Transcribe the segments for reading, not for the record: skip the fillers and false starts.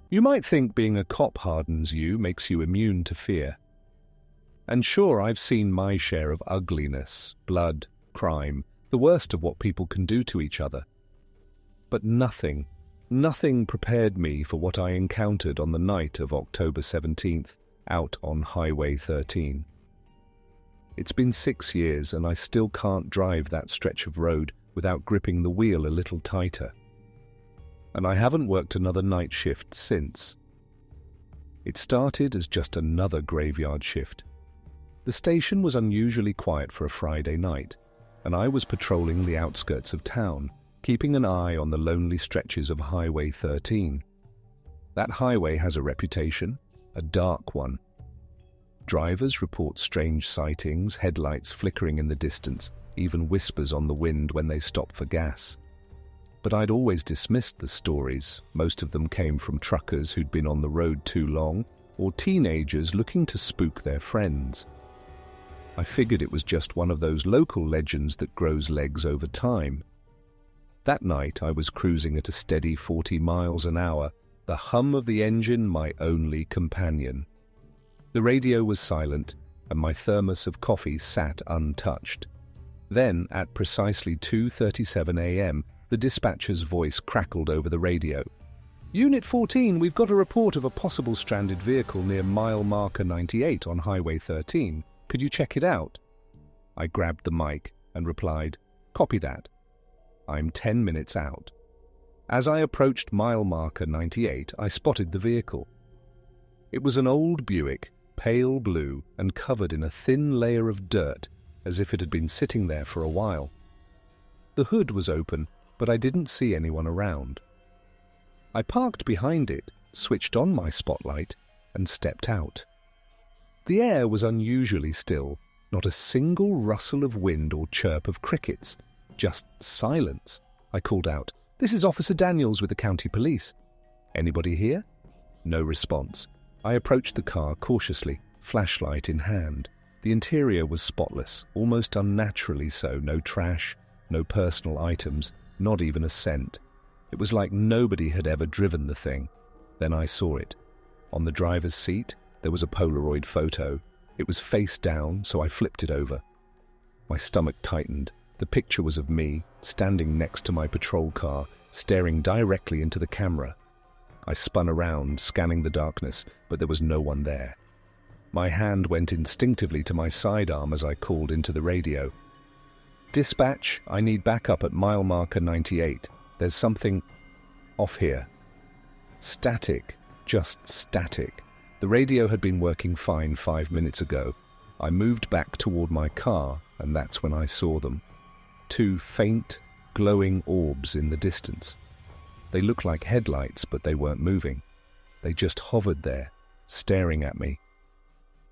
You might think being a cop hardens you, makes you immune to fear. And sure, I've seen my share of ugliness, blood, crime, the worst of what people can do to each other. But nothing prepared me for what I encountered on the night of October 17th, out on Highway 13. It's been 6 years and I still can't drive that stretch of road without gripping the wheel a little tighter. And I haven't worked another night shift since. It started as just another graveyard shift. The station was unusually quiet for a Friday night, and I was patrolling the outskirts of town, keeping an eye on the lonely stretches of Highway 13. That highway has a reputation, a dark one. Drivers report strange sightings, headlights flickering in the distance, even whispers on the wind when they stop for gas. But I'd always dismissed the stories. Most of them came from truckers who'd been on the road too long, or teenagers looking to spook their friends. I figured it was just one of those local legends that grows legs over time. That night I was cruising at a steady 40 miles an hour, the hum of the engine my only companion. The radio was silent, and my thermos of coffee sat untouched. Then, at precisely 2:37 a.m., the dispatcher's voice crackled over the radio. "Unit 14, we've got a report of a possible stranded vehicle near mile marker 98 on Highway 13. Could you check it out?" I grabbed the mic and replied, "Copy that. I'm 10 minutes out." As I approached mile marker 98, I spotted the vehicle. It was an old Buick, pale blue and covered in a thin layer of dirt, as if it had been sitting there for a while. The hood was open, but I didn't see anyone around. I parked behind it, switched on my spotlight, and stepped out. The air was unusually still, not a single rustle of wind or chirp of crickets, just silence. I called out, "This is Officer Daniels with the county police. Anybody here?" No response. I approached the car cautiously, flashlight in hand. The interior was spotless, almost unnaturally so. No trash, no personal items, not even a scent. It was like nobody had ever driven the thing. Then I saw it. On the driver's seat, there was a Polaroid photo. It was face down, so I flipped it over. My stomach tightened. The picture was of me, standing next to my patrol car, staring directly into the camera. I spun around, scanning the darkness, but there was no one there. My hand went instinctively to my sidearm as I called into the radio. "Dispatch, I need backup at mile marker 98. There's something off here." Static, just static. The radio had been working fine 5 minutes ago. I moved back toward my car, and that's when I saw them. 2 faint, glowing orbs in the distance. They looked like headlights, but they weren't moving. They just hovered there, staring at me.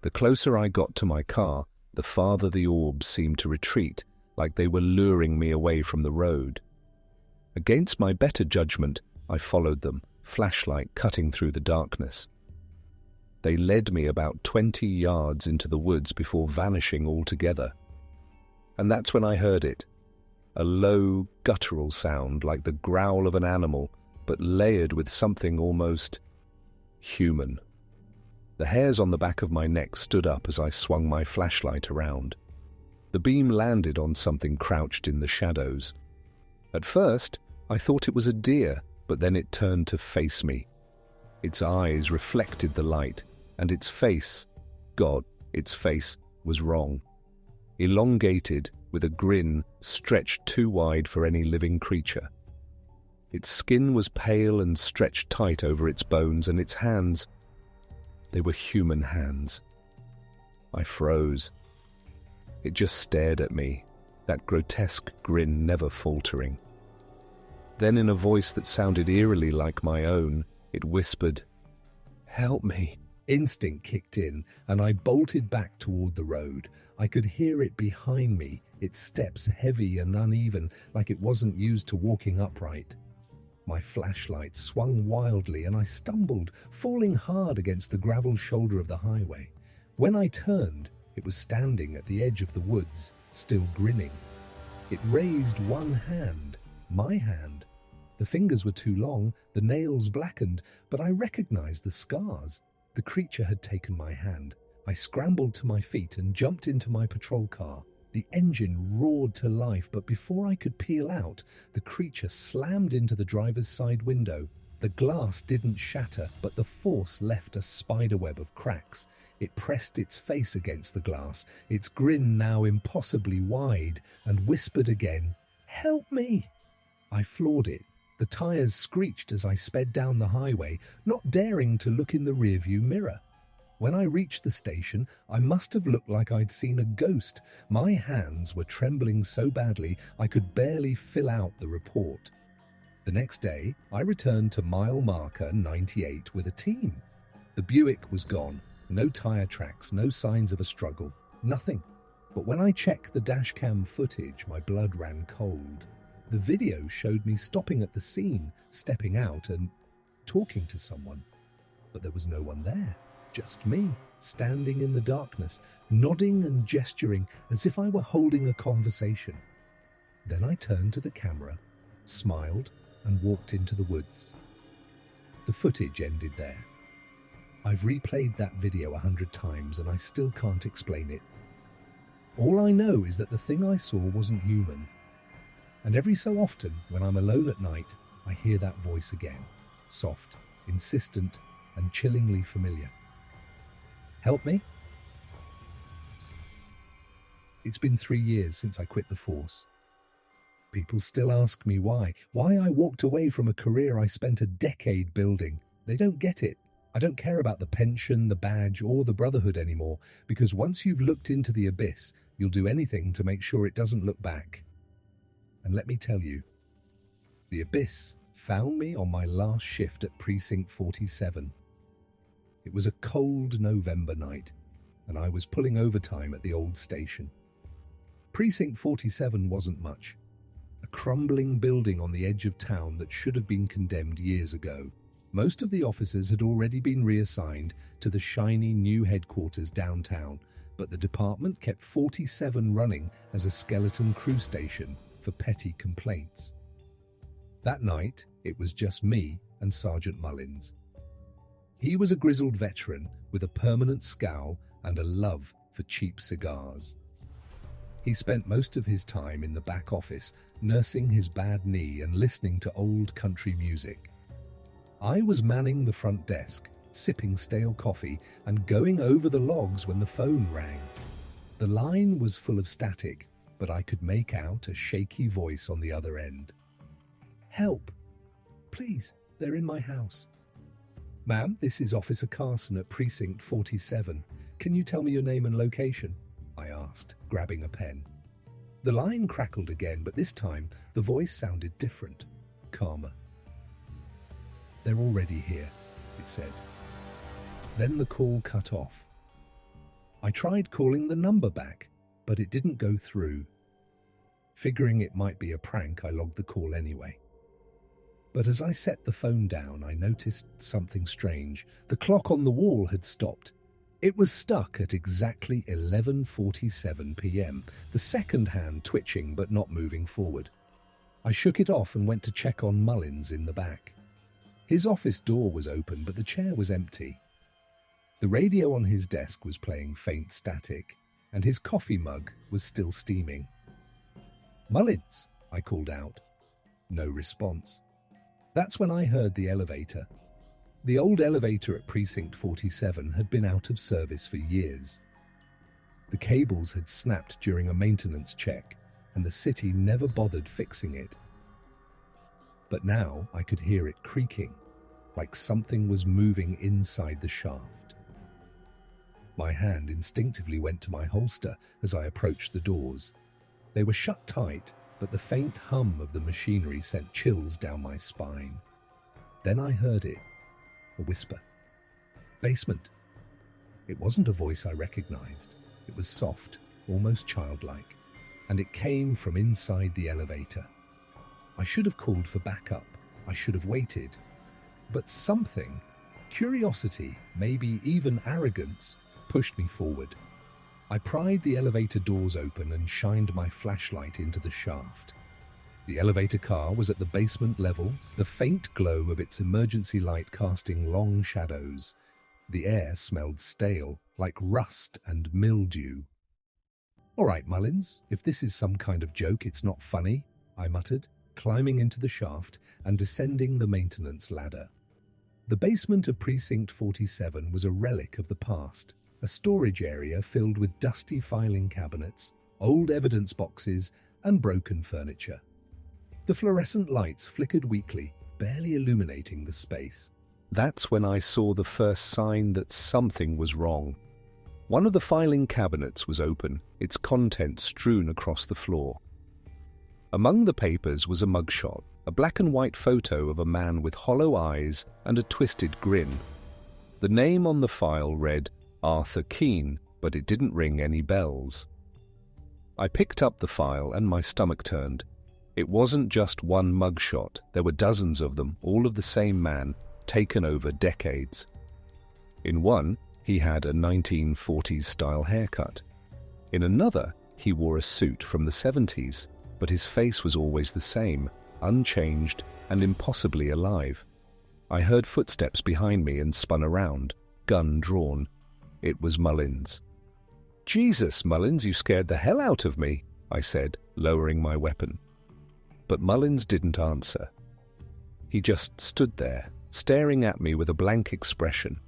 The closer I got to my car, the farther the orbs seemed to retreat, like they were luring me away from the road. Against my better judgment, I followed them, flashlight cutting through the darkness. They led me about 20 yards into the woods before vanishing altogether. And that's when I heard it. A low, guttural sound like the growl of an animal, but layered with something almost human. The hairs on the back of my neck stood up as I swung my flashlight around. The beam landed on something crouched in the shadows. At first, I thought it was a deer, but then it turned to face me. Its eyes reflected the light, and its face, God, its face was wrong. Elongated, with a grin stretched too wide for any living creature. Its skin was pale and stretched tight over its bones, and its hands, they were human hands. I froze. It just stared at me, that grotesque grin never faltering. Then in a voice that sounded eerily like my own, it whispered, "Help me." Instinct kicked in, and I bolted back toward the road. I could hear it behind me, its steps heavy and uneven, like it wasn't used to walking upright. My flashlight swung wildly, and I stumbled, falling hard against the gravel shoulder of the highway. When I turned, it was standing at the edge of the woods, still grinning. It raised one hand, my hand, The fingers were too long, the nails blackened, but I recognized the scars. The creature had taken my hand. I scrambled to my feet and jumped into my patrol car. The engine roared to life, but before I could peel out, the creature slammed into the driver's side window. The glass didn't shatter, but the force left a spiderweb of cracks. It pressed its face against the glass, its grin now impossibly wide, and whispered again, "Help me!" I floored it. The tires screeched as I sped down the highway, not daring to look in the rearview mirror. When I reached the station, I must have looked like I'd seen a ghost. My hands were trembling so badly I could barely fill out the report. The next day, I returned to mile marker 98 with a team. The Buick was gone. No tire tracks, no signs of a struggle, nothing. But when I checked the dashcam footage, my blood ran cold. The video showed me stopping at the scene, stepping out and talking to someone. But there was no one there, just me, standing in the darkness, nodding and gesturing as if I were holding a conversation. Then I turned to the camera, smiled, and walked into the woods. The footage ended there. I've replayed that video 100 times and I still can't explain it. All I know is that the thing I saw wasn't human. And every so often, when I'm alone at night, I hear that voice again, soft, insistent, and chillingly familiar. Help me? It's been 3 years since I quit the force. People still ask me why I walked away from a career I spent a decade building. They don't get it. I don't care about the pension, the badge, or the brotherhood anymore, because once you've looked into the abyss, you'll do anything to make sure it doesn't look back. And let me tell you, the abyss found me on my last shift at Precinct 47. It was a cold November night, and I was pulling overtime at the old station. Precinct 47 wasn't much. A crumbling building on the edge of town that should have been condemned years ago. Most of the officers had already been reassigned to the shiny new headquarters downtown, but the department kept 47 running as a skeleton crew station for petty complaints. That night, it was just me and Sergeant Mullins. He was a grizzled veteran with a permanent scowl and a love for cheap cigars. He spent most of his time in the back office, nursing his bad knee and listening to old country music. I was manning the front desk, sipping stale coffee and going over the logs when the phone rang. The line was full of static, but I could make out a shaky voice on the other end. "Help! Please, they're in my house." "Ma'am, this is Officer Carson at Precinct 47. Can you tell me your name and location?" I asked, grabbing a pen. The line crackled again, but this time the voice sounded different, calmer. "They're already here," it said. Then the call cut off. I tried calling the number back, but it didn't go through. Figuring it might be a prank, I logged the call anyway. But as I set the phone down, I noticed something strange. The clock on the wall had stopped. It was stuck at exactly 11:47 p.m., the second hand twitching but not moving forward. I shook it off and went to check on Mullins in the back. His office door was open, but the chair was empty. The radio on his desk was playing faint static, and his coffee mug was still steaming. "Mullins," I called out. No response. That's when I heard the elevator. The old elevator at Precinct 47 had been out of service for years. The cables had snapped during a maintenance check, and the city never bothered fixing it. But now I could hear it creaking, like something was moving inside the shaft. My hand instinctively went to my holster as I approached the doors. They were shut tight, but the faint hum of the machinery sent chills down my spine. Then I heard it, a whisper. "Basement." It wasn't a voice I recognized. It was soft, almost childlike, and it came from inside the elevator. I should have called for backup. I should have waited. But something, curiosity, maybe even arrogance, pushed me forward. I pried the elevator doors open and shined my flashlight into the shaft. The elevator car was at the basement level, the faint glow of its emergency light casting long shadows. The air smelled stale, like rust and mildew. "All right, Mullins, if this is some kind of joke, it's not funny," I muttered, climbing into the shaft and descending the maintenance ladder. The basement of Precinct 47 was a relic of the past, a storage area filled with dusty filing cabinets, old evidence boxes, and broken furniture. The fluorescent lights flickered weakly, barely illuminating the space. That's when I saw the first sign that something was wrong. One of the filing cabinets was open, its contents strewn across the floor. Among the papers was a mugshot, a black and white photo of a man with hollow eyes and a twisted grin. The name on the file read Arthur Keene, but it didn't ring any bells. I picked up the file and my stomach turned. It wasn't just one mugshot, there were dozens of them, all of the same man, taken over decades. In one, he had a 1940s-style haircut. In another, he wore a suit from the 70s, but his face was always the same, unchanged and impossibly alive. I heard footsteps behind me and spun around, gun drawn. It was Mullins. "Jesus, Mullins, you scared the hell out of me," I said, lowering my weapon. But Mullins didn't answer. He just stood there, staring at me with a blank expression.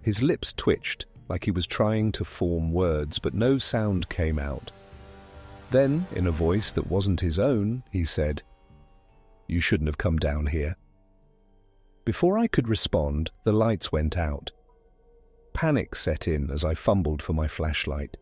His lips twitched, like he was trying to form words, but no sound came out. Then, in a voice that wasn't his own, he said, "You shouldn't have come down here." Before I could respond, the lights went out. Panic set in as I fumbled for my flashlight.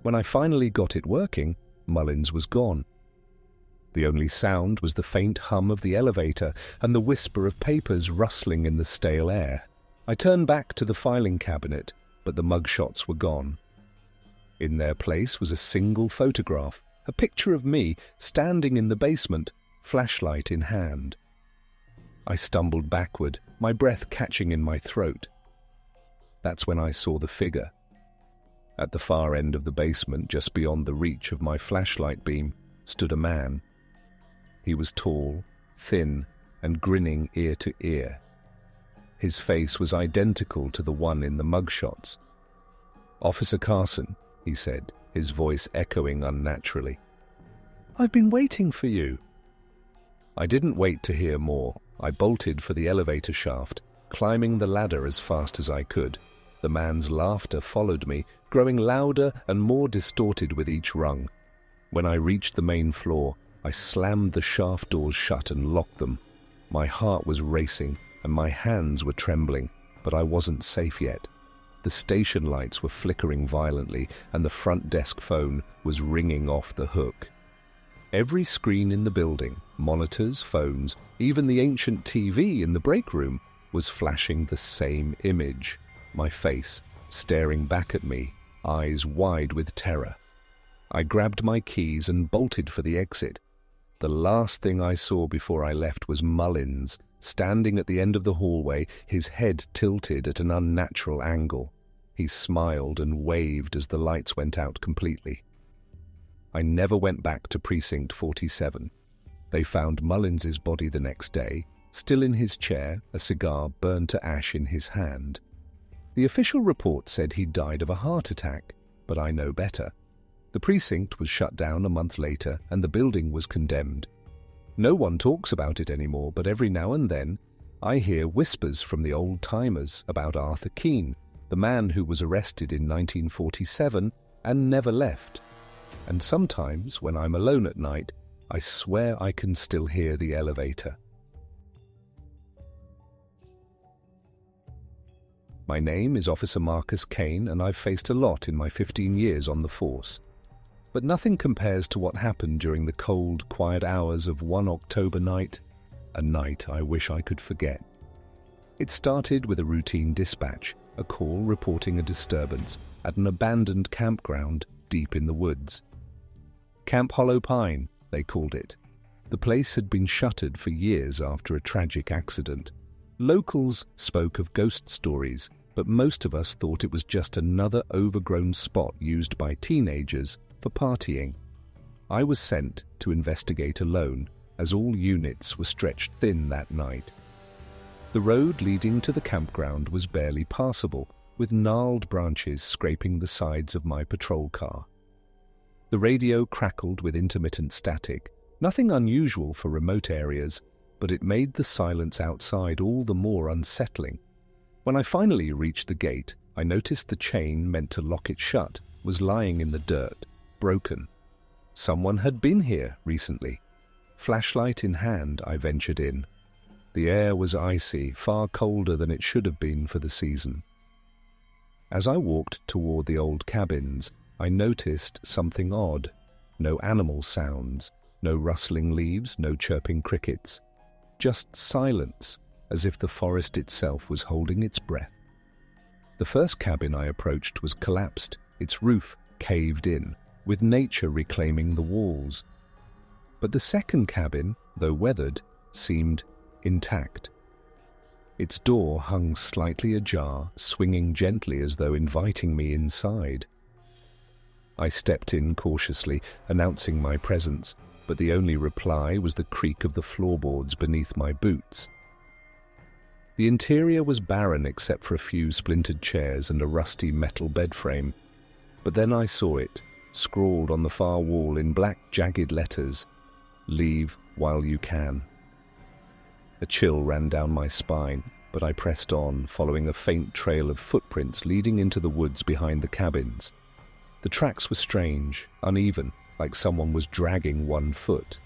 When I finally got it working, Mullins was gone. The only sound was the faint hum of the elevator and the whisper of papers rustling in the stale air. I turned back to the filing cabinet, but the mugshots were gone. In their place was a single photograph, a picture of me standing in the basement, flashlight in hand. I stumbled backward, my breath catching in my throat. That's when I saw the figure. At the far end of the basement, just beyond the reach of my flashlight beam, stood a man. He was tall, thin, and grinning ear to ear. His face was identical to the one in the mugshots. "Officer Carson," he said, his voice echoing unnaturally. "I've been waiting for you." I didn't wait to hear more. I bolted for the elevator shaft, climbing the ladder as fast as I could. The man's laughter followed me, growing louder and more distorted with each rung. When I reached the main floor, I slammed the shaft doors shut and locked them. My heart was racing, and my hands were trembling, but I wasn't safe yet. The station lights were flickering violently, and the front desk phone was ringing off the hook. Every screen in the building, monitors, phones, even the ancient TV in the break room, was flashing the same image. My face, staring back at me, eyes wide with terror. I grabbed my keys and bolted for the exit. The last thing I saw before I left was Mullins, standing at the end of the hallway, his head tilted at an unnatural angle. He smiled and waved as the lights went out completely. I never went back to Precinct 47. They found Mullins's body the next day, still in his chair, a cigar burned to ash in his hand. The official report said he died of a heart attack, but I know better. The precinct was shut down a month later and the building was condemned. No one talks about it anymore, but every now and then I hear whispers from the old-timers about Arthur Keene, the man who was arrested in 1947 and never left. And sometimes, when I'm alone at night, I swear I can still hear the elevator. My name is Officer Marcus Kane, and I've faced a lot in my 15 years on the force. But nothing compares to what happened during the cold, quiet hours of one October night, a night I wish I could forget. It started with a routine dispatch, a call reporting a disturbance at an abandoned campground deep in the woods. Camp Hollow Pine, they called it. The place had been shuttered for years after a tragic accident. Locals spoke of ghost stories, but most of us thought it was just another overgrown spot used by teenagers for partying. I was sent to investigate alone, as all units were stretched thin that night. The road leading to the campground was barely passable, with gnarled branches scraping the sides of my patrol car. The radio crackled with intermittent static, nothing unusual for remote areas, but it made the silence outside all the more unsettling. When I finally reached the gate, I noticed the chain meant to lock it shut was lying in the dirt, broken. Someone had been here recently. Flashlight in hand, I ventured in. The air was icy, far colder than it should have been for the season. As I walked toward the old cabins, I noticed something odd. No animal sounds, no rustling leaves, no chirping crickets. Just silence, as if the forest itself was holding its breath. The first cabin I approached was collapsed, its roof caved in, with nature reclaiming the walls. But the second cabin, though weathered, seemed intact. Its door hung slightly ajar, swinging gently as though inviting me inside. I stepped in cautiously, announcing my presence, but the only reply was the creak of the floorboards beneath my boots. The interior was barren except for a few splintered chairs and a rusty metal bed frame. But then I saw it, scrawled on the far wall in black jagged letters, "Leave while you can." A chill ran down my spine, but I pressed on, following a faint trail of footprints leading into the woods behind the cabins. The tracks were strange, uneven, like someone was dragging one foot.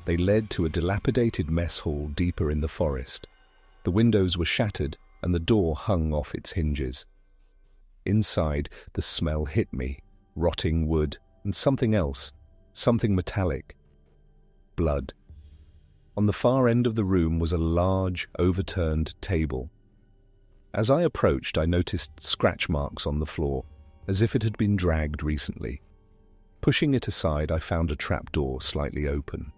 They led to a dilapidated mess hall deeper in the forest. The windows were shattered, and the door hung off its hinges. Inside, the smell hit me, rotting wood, and something else, something metallic. Blood. On the far end of the room was a large, overturned table. As I approached, I noticed scratch marks on the floor, as if it had been dragged recently. Pushing it aside, I found a trapdoor slightly open.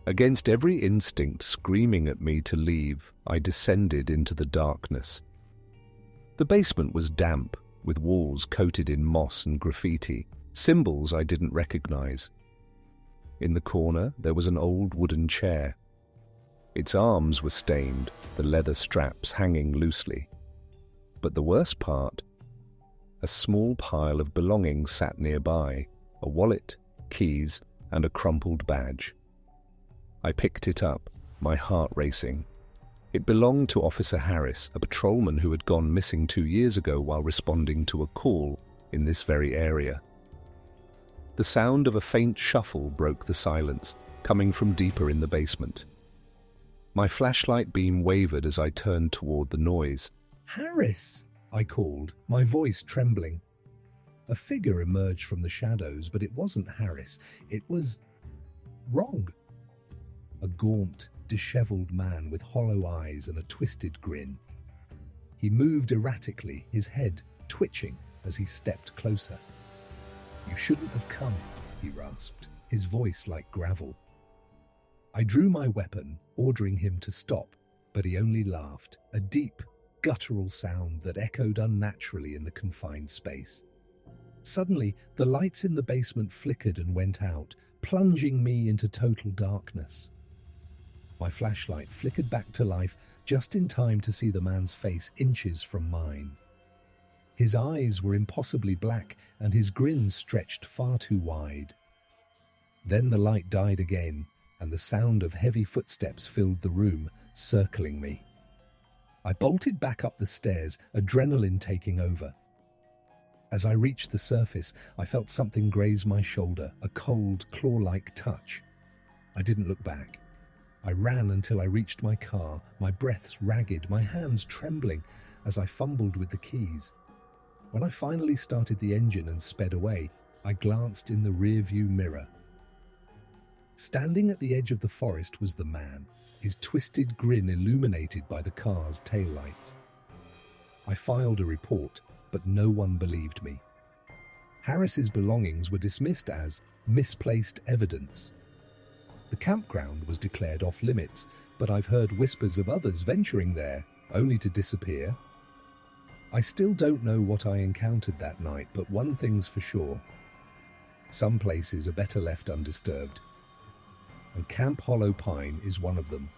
Against every instinct screaming at me to leave, I descended into the darkness. The basement was damp, with walls coated in moss and graffiti, symbols I didn't recognize. In the corner, there was an old wooden chair. Its arms were stained, the leather straps hanging loosely. But the worst part, a small pile of belongings sat nearby, a wallet, keys, and a crumpled badge. I picked it up, my heart racing. It belonged to Officer Harris, a patrolman who had gone missing 2 years ago while responding to a call in this very area. The sound of a faint shuffle broke the silence, coming from deeper in the basement. My flashlight beam wavered as I turned toward the noise. "Harris!" I called, my voice trembling. A figure emerged from the shadows, but it wasn't Harris. It was wrong. A gaunt, disheveled man with hollow eyes and a twisted grin. He moved erratically, his head twitching as he stepped closer. "You shouldn't have come," he rasped, his voice like gravel. I drew my weapon, ordering him to stop, but he only laughed, a deep, guttural sound that echoed unnaturally in the confined space. Suddenly, the lights in the basement flickered and went out, plunging me into total darkness. My flashlight flickered back to life just in time to see the man's face inches from mine. His eyes were impossibly black, and his grin stretched far too wide. Then the light died again, and the sound of heavy footsteps filled the room, circling me. I bolted back up the stairs, adrenaline taking over. As I reached the surface, I felt something graze my shoulder, a cold, claw-like touch. I didn't look back. I ran until I reached my car, my breaths ragged, my hands trembling as I fumbled with the keys. When I finally started the engine and sped away, I glanced in the rearview mirror. Standing at the edge of the forest was the man, his twisted grin illuminated by the car's taillights. I filed a report, but no one believed me. Harris's belongings were dismissed as misplaced evidence. The campground was declared off-limits, but I've heard whispers of others venturing there, only to disappear. I still don't know what I encountered that night, but one thing's for sure. Some places are better left undisturbed, and Camp Hollow Pine is one of them.